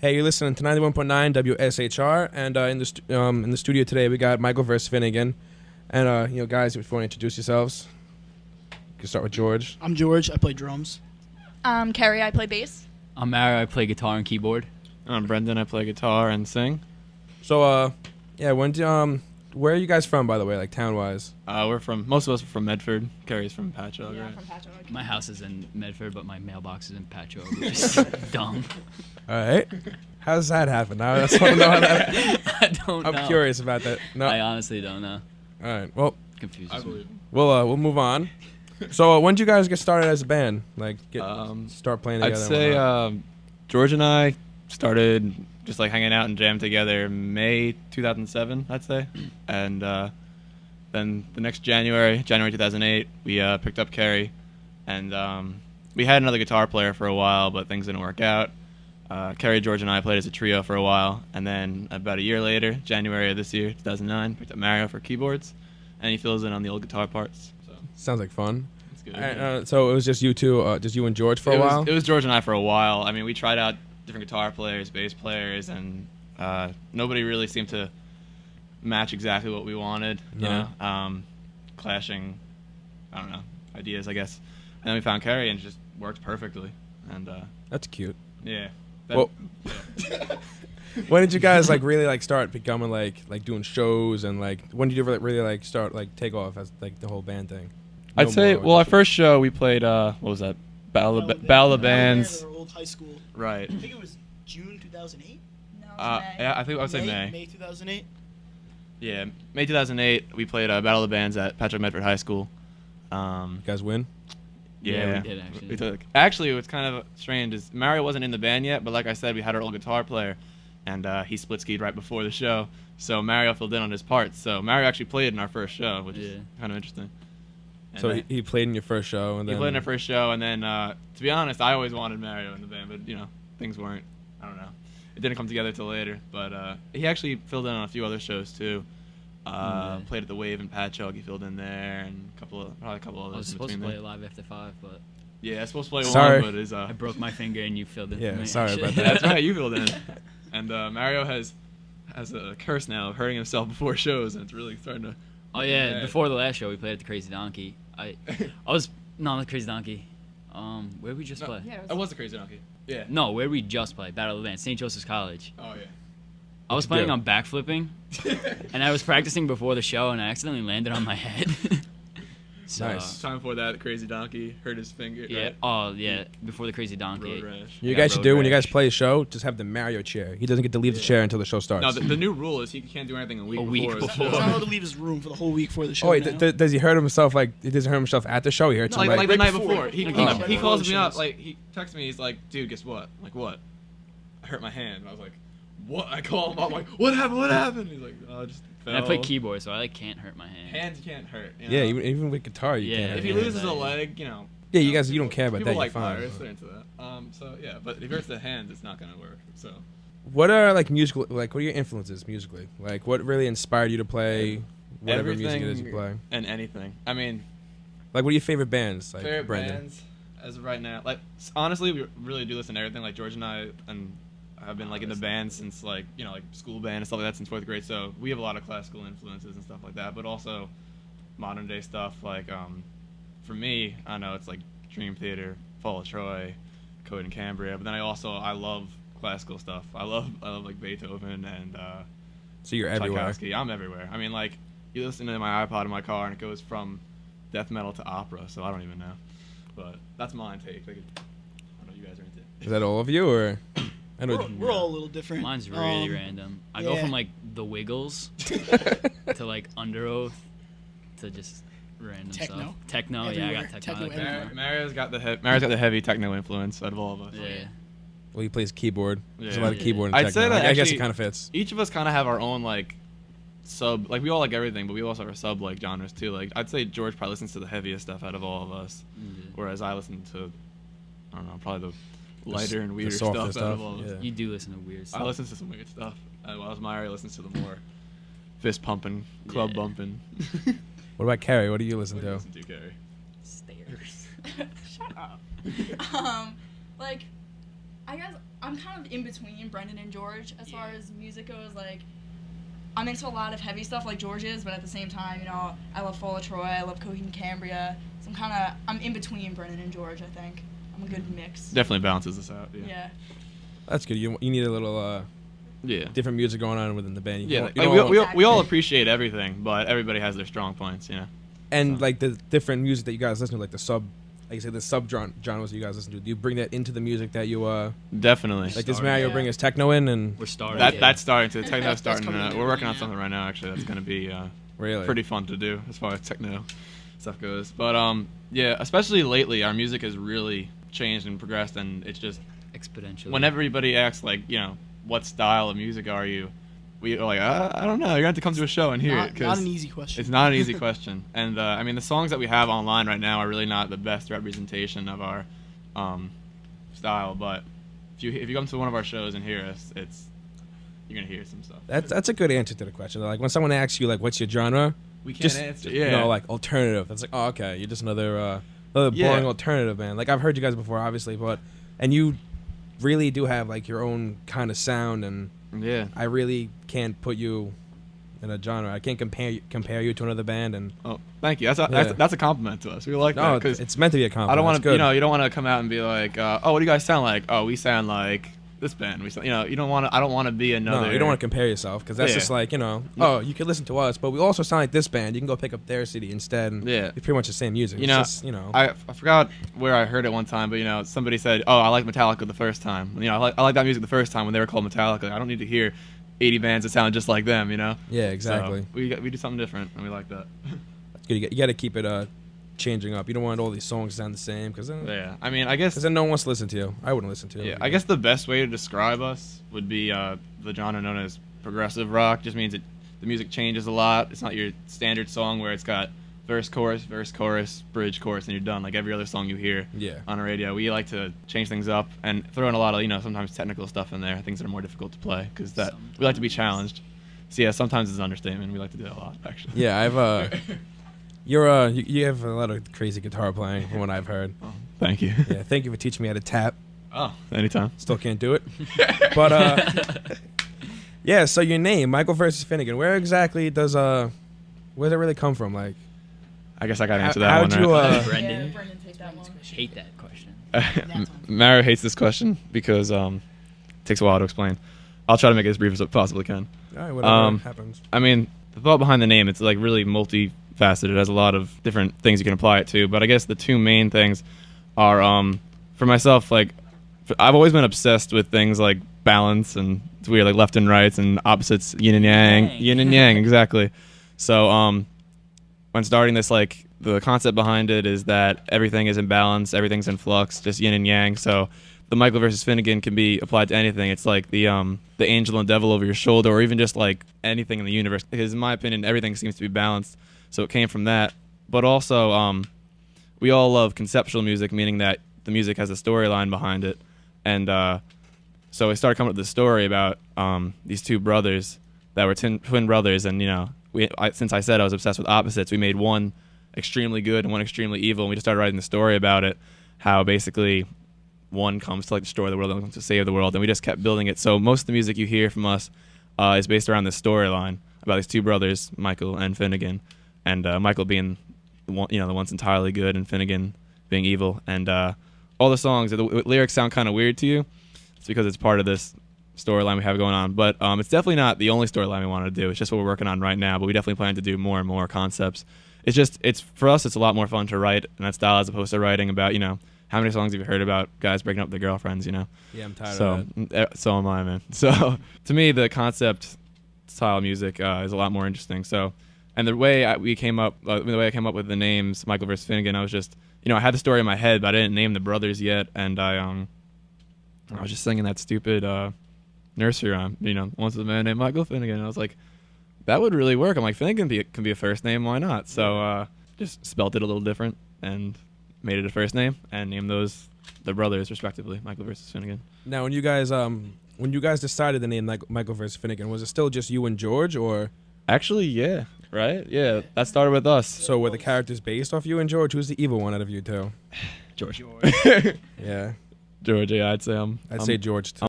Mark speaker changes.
Speaker 1: Hey, you're listening to 91.9 WSHR, and in the studio today we got Michael versus Finnigan, and guys, if you want to introduce yourselves, you can start with George.
Speaker 2: I'm George. I play drums.
Speaker 3: Carrie, I play bass.
Speaker 4: I'm Mario. I play guitar and keyboard.
Speaker 5: I'm Brendan. I play guitar and sing.
Speaker 1: So, where are you guys from, by the way, like town-wise?
Speaker 5: Most of us are from Medford. Carrie's from Patchogue,
Speaker 3: Yeah,
Speaker 5: right?
Speaker 3: from Patchogue.
Speaker 4: My house is in Medford, but my mailbox is in Patchogue, which is dumb.
Speaker 1: All right. How does that happen? I just want to know how that.
Speaker 4: I don't know.
Speaker 1: I'm curious about that. No.
Speaker 4: I honestly don't know.
Speaker 1: All right. Well,
Speaker 4: Confuses
Speaker 5: I
Speaker 4: me.
Speaker 5: believe.
Speaker 1: we'll move on. So, when did you guys get started as a band? Like, start playing
Speaker 5: I'd
Speaker 1: together?
Speaker 5: say George and I started just like hanging out and jamming together May 2007, I'd say. And then the next January 2008, we picked up Carrie. And we had another guitar player for a while, but things didn't work out. Carrie, George, and I played as a trio for a while. And then about a year later, January of this year, 2009, picked up Mario for keyboards. And he fills in on the old guitar parts. So
Speaker 1: Sounds like fun.
Speaker 5: it's good.
Speaker 1: So it was just you two, just you and George for a while?
Speaker 5: It was George and I for a while. I mean, we tried out different guitar players, bass players, and nobody really seemed to match exactly what we wanted. Clashing, I don't know, ideas, I guess. And then we found Carrie, and it just worked perfectly. And
Speaker 1: That's cute.
Speaker 5: yeah.
Speaker 1: Well- When did you guys really start becoming like doing shows, and when did you really start take off as the whole band thing?
Speaker 5: I'd
Speaker 1: No
Speaker 5: say,
Speaker 1: more,
Speaker 5: well, our
Speaker 1: just-
Speaker 5: first show we played, what was that? Battle of the Bands.
Speaker 2: Our old high school.
Speaker 5: Right.
Speaker 2: I think it was June 2008.
Speaker 3: No,
Speaker 5: Yeah, I think I would say May.
Speaker 2: May 2008.
Speaker 5: Yeah, May 2008. We played Battle of the Bands at Patrick Medford High School.
Speaker 1: You guys win?
Speaker 4: Yeah, we did, actually.
Speaker 5: Actually, what's kind of strange is Mario wasn't in the band yet, but like I said, we had our old guitar player, and he split skied right before the show, so Mario filled in on his parts. So Mario actually played in our first show, which is kind of interesting. And
Speaker 1: So he played in your first show, and
Speaker 5: he
Speaker 1: then
Speaker 5: played in our first show, and then to be honest, I always wanted Mario in the band, but things weren't. I don't know. It didn't come together till later, but he actually filled in on a few other shows too. Played at the Wave in Patchogue. He filled in there, and probably a couple
Speaker 4: I
Speaker 5: others.
Speaker 4: was
Speaker 5: in
Speaker 4: supposed to
Speaker 5: between
Speaker 4: play
Speaker 5: there.
Speaker 4: Live After 5, but
Speaker 5: Yeah, I was supposed to play
Speaker 1: Sorry.
Speaker 5: one, but it's
Speaker 4: I broke my finger and you filled in
Speaker 1: Yeah,
Speaker 4: for me.
Speaker 1: sorry about
Speaker 4: actually.
Speaker 1: that.
Speaker 5: That's right, you filled in. And Mario has a curse now of hurting himself before shows, and it's really starting to.
Speaker 4: Oh, yeah,
Speaker 5: Yeah.
Speaker 4: before the last show, we played at the Crazy Donkey. Not the Crazy Donkey. Where did we just play?
Speaker 3: Yeah,
Speaker 5: I was a crazy donkey. Yeah.
Speaker 4: No, where did we just play? Battle of the Bands, St. Joseph's College.
Speaker 5: Oh yeah.
Speaker 4: I was
Speaker 1: you
Speaker 4: planning
Speaker 1: do?
Speaker 4: on backflipping, and I was practicing before the show, and I accidentally landed on my head. So,
Speaker 1: Nice.
Speaker 5: Time before that, crazy donkey hurt his finger.
Speaker 4: Yeah.
Speaker 5: Right?
Speaker 4: Oh, yeah. Before the Crazy Donkey.
Speaker 5: Road rash.
Speaker 1: You
Speaker 4: got
Speaker 1: guys should
Speaker 4: road
Speaker 1: do when you
Speaker 4: rash.
Speaker 1: guys play a show, just have the Mario chair. He doesn't get to leave the chair until the show starts.
Speaker 5: No, the new rule is he can't do anything a week before. the
Speaker 4: before.
Speaker 5: show.
Speaker 2: He's not allowed to leave his room for the whole week for the show.
Speaker 1: Oh wait,
Speaker 2: now.
Speaker 1: does he hurt himself? He doesn't hurt himself at the show. He hurts
Speaker 5: No,
Speaker 1: him
Speaker 5: like the
Speaker 2: right
Speaker 5: night
Speaker 2: before.
Speaker 5: before. He
Speaker 2: Right
Speaker 5: calls
Speaker 2: before
Speaker 5: me up.
Speaker 2: shows.
Speaker 5: Like he texts me. He's like, "Dude, guess what? I'm like, what? I hurt my hand." And I was like, "What?" I call him up. I'm like, "What happened? What happened?" He's like, "Oh, I just fell."
Speaker 4: And I play keyboard, so I can't hurt my hand.
Speaker 5: Hands can't hurt. You know?
Speaker 1: Yeah, even with guitar, you
Speaker 4: Yeah,
Speaker 1: can't.
Speaker 5: If he
Speaker 1: hurt.
Speaker 5: loses a leg,
Speaker 1: Yeah, you guys, you don't care about
Speaker 5: people
Speaker 1: that.
Speaker 5: like
Speaker 1: You're fine.
Speaker 5: pirates, they're into that. So yeah, but if he hurts the hands, it's not gonna work. So
Speaker 1: What are musical? What are your influences musically? What really inspired you to play whatever music it is you play?
Speaker 5: and anything. I mean,
Speaker 1: What are your favorite bands?
Speaker 5: favorite
Speaker 1: Brendan.
Speaker 5: bands as of right now. Honestly, we really do listen to everything. Like George and I have been in the band since school band and stuff like that since 4th grade. So we have a lot of classical influences and stuff like that, but also modern day stuff. For me, I know it's Dream Theater, Fall of Troy, Code and Cambria. But then I love classical stuff. I love Beethoven and
Speaker 1: So you're everywhere.
Speaker 5: Tchaikovsky. I'm everywhere. I mean, you listen to my iPod in my car, and it goes from death metal to opera. So I don't even know, but that's my take. I don't know what you guys are into.
Speaker 1: Is that all of you, or? I know.
Speaker 2: We're all a little different.
Speaker 4: Mine's really random. I go
Speaker 2: yeah.
Speaker 4: from The Wiggles to Under Oath to just random
Speaker 2: Techno.
Speaker 4: stuff. Techno, yeah, I
Speaker 2: Everywhere.
Speaker 4: got techno.
Speaker 2: Techno
Speaker 4: I like
Speaker 2: everywhere.
Speaker 4: techno.
Speaker 5: Mario's got the heavy techno influence out of all of us.
Speaker 4: Yeah.
Speaker 1: Well, he plays keyboard. There's a
Speaker 5: Yeah.
Speaker 1: lot of keyboard. And
Speaker 5: I'd
Speaker 1: techno.
Speaker 5: say that
Speaker 1: I guess it
Speaker 5: actually-
Speaker 1: kind of fits.
Speaker 5: Each of us kind of have our own sub. We all like everything, but we also have our sub genres too. I'd say George probably listens to the heaviest stuff out of all of us, whereas I listen to, I don't know, probably the lighter and weirder
Speaker 1: softer
Speaker 5: stuff out
Speaker 1: stuff,
Speaker 5: of all of us.
Speaker 1: yeah.
Speaker 4: You do listen to weird stuff.
Speaker 5: I listen to some weird stuff. While Mario listens to the more fist pumping, club
Speaker 4: Yeah.
Speaker 5: bumping.
Speaker 1: What about Carrie? What do you listen
Speaker 5: What do you
Speaker 1: to?
Speaker 5: listen to, Carrie?
Speaker 4: Stairs.
Speaker 3: Shut up. I guess I'm kind of in between Brendan and George as far as music goes. Like, I'm into a lot of heavy stuff like George is, but at the same time, I love Fall of Troy, I love Coheed and Cambria. So I'm in between Brendan and George, I think. I'm a good mix.
Speaker 5: Definitely balances us out.
Speaker 3: Yeah.
Speaker 1: That's good. You need a little different music going on within the band. You
Speaker 5: Yeah,
Speaker 1: don't-
Speaker 5: like,
Speaker 1: you don't-
Speaker 5: we all appreciate everything, but everybody has their strong points, you know.
Speaker 1: and like the different music that you guys listen to, like you say, the sub genres that you guys listen to. Do you bring that into the music that you
Speaker 5: Definitely.
Speaker 1: like? Does
Speaker 4: Starting.
Speaker 1: Mario bring his techno in and
Speaker 4: We're starting.
Speaker 5: That's starting to techno's
Speaker 2: That's
Speaker 5: starting.
Speaker 2: coming in
Speaker 5: We're working on
Speaker 2: now.
Speaker 5: something right now. Actually, that's gonna be
Speaker 1: really
Speaker 5: pretty fun to do as far as techno stuff goes. But yeah, especially lately, our music has really changed and progressed, and it's just
Speaker 4: exponentially.
Speaker 5: when everybody asks like, what style of music are you, we are like, I don't know. You're gonna have to come to a show and hear it,
Speaker 2: Not
Speaker 5: 'cause
Speaker 2: an easy question.
Speaker 5: it's not an easy question. And I mean, the songs that we have online right now are really not the best representation of our style. But if you come to one of our shows and hear us, you're gonna hear some stuff.
Speaker 1: That's a good answer to the question. Like when someone asks you like, what's your genre?
Speaker 5: We can't
Speaker 1: Just
Speaker 5: answer.
Speaker 1: you know, like alternative. That's like, oh, okay, you're just another boring
Speaker 5: Yeah.
Speaker 1: alternative band. Like I've heard you guys before, obviously, and you really do have like your own kind of sound, and
Speaker 5: yeah.
Speaker 1: I really can't put you in a genre. I can't compare you to another band, and
Speaker 5: Oh, thank you. That's a compliment to us. We like that
Speaker 1: no,
Speaker 5: 'cause
Speaker 1: it's meant to be a compliment.
Speaker 5: I don't want
Speaker 1: It's
Speaker 5: to,
Speaker 1: good.
Speaker 5: you don't want to come out and be like, oh, what do you guys sound like? Oh, we sound like this band. We sound, you don't want to. I don't want to be another.
Speaker 1: No, you don't want to compare yourself because that's
Speaker 5: Yeah.
Speaker 1: just like oh, you can listen to us, but we also sound like this band. You can go pick up their CD instead. And
Speaker 5: Yeah.
Speaker 1: it's pretty much the same music.
Speaker 5: You
Speaker 1: It's
Speaker 5: know,
Speaker 1: just,
Speaker 5: I forgot where I heard it one time, but somebody said, "Oh, I like Metallica the first time." I like that music the first time when they were called Metallica. I don't need to hear 80 bands that sound just like them.
Speaker 1: Yeah, exactly.
Speaker 5: So we do something different, and we like that.
Speaker 1: That's good. You got to keep it changing up. You don't want all these songs to sound the same because then,
Speaker 5: Yeah, I mean, I guess.
Speaker 1: then no one wants to listen to you. I wouldn't listen to you.
Speaker 5: Yeah, I guess the best way to describe us would be the genre known as progressive rock. Just means the music changes a lot. It's not your standard song where it's got verse, chorus, bridge, chorus, and you're done. Like every other song you hear
Speaker 1: Yeah.
Speaker 5: on the radio. We like to change things up and throw in a lot of, sometimes technical stuff in there, things that are more difficult to play, because we like to be challenged. So yeah, sometimes it's an understatement. We like to do that a lot, actually.
Speaker 1: Yeah, I've you have a lot of crazy guitar playing from what I've heard.
Speaker 5: Oh, thank you.
Speaker 1: Yeah, thank you for teaching me how to tap.
Speaker 5: Oh, anytime.
Speaker 1: Still can't do it. But yeah, so your name, Michael versus Finnigan, where exactly does where does it really come from? Like
Speaker 5: I guess I got to answer
Speaker 1: how'd
Speaker 5: that
Speaker 1: you,
Speaker 5: one.
Speaker 3: Yeah,
Speaker 4: Brendan.
Speaker 3: Brendan, take that one.
Speaker 4: Hate that question.
Speaker 5: Right? Mario hates this question because it takes a while to explain. I'll try to make it as brief as I possibly can.
Speaker 1: all right, whatever happens.
Speaker 5: I mean, the thought behind the name, it's like really multifaceted. It has a lot of different things you can apply it to. But I guess the two main things are, for myself, like, I've always been obsessed with things like balance and it's weird, like left and rights and opposites, yin and yang. Yin and yang, exactly. So, when starting this, like, the concept behind it is that everything is in balance, everything's in flux, just yin and yang. So, the Michael versus Finnigan can be applied to anything. It's like the angel and devil over your shoulder, or even just like anything in the universe. Because in my opinion, everything seems to be balanced. So it came from that. But also, we all love conceptual music, meaning that the music has a storyline behind it. And so I started coming up with this story about these two brothers that were twin brothers. And since I said I was obsessed with opposites, we made one extremely good and one extremely evil. And we just started writing the story about it, how basically one comes to like destroy the world, and one comes to save the world, and we just kept building it. So most of the music you hear from us is based around this storyline about these two brothers, Michael and Finnigan, and Michael being the one's entirely good, and Finnigan being evil. And all the songs, the lyrics sound kind of weird to you. It's because it's part of this storyline we have going on. But it's definitely not the only storyline we want to do. It's just what we're working on right now. But we definitely plan to do more and more concepts. It's for us, it's a lot more fun to write in that style as opposed to writing about how many songs have you heard about guys breaking up with their girlfriends,
Speaker 1: Yeah, I'm tired
Speaker 5: So,
Speaker 1: of that.
Speaker 5: so am I, man. So, to me, the concept style music is a lot more interesting. So, and the way I came up with the names Michael versus Finnigan, I was just, I had the story in my head, but I didn't name the brothers yet, and I was just singing that stupid nursery rhyme. Once was a man named Michael Finnigan, and I was like, that would really work. I'm like, Finnigan can be a first name, why not? So, just spelt it a little different and made it a first name and named those the brothers respectively, Michael versus Finnigan.
Speaker 1: Now, when you guys decided the name Michael versus Finnigan, was it still just you and George, or
Speaker 5: Actually, yeah, right? Yeah, that started with us.
Speaker 1: so were the characters based off you and George? Who's the evil one out of you two?
Speaker 5: George.
Speaker 1: Yeah.
Speaker 5: Georgia, I'd say
Speaker 1: I'd say George too.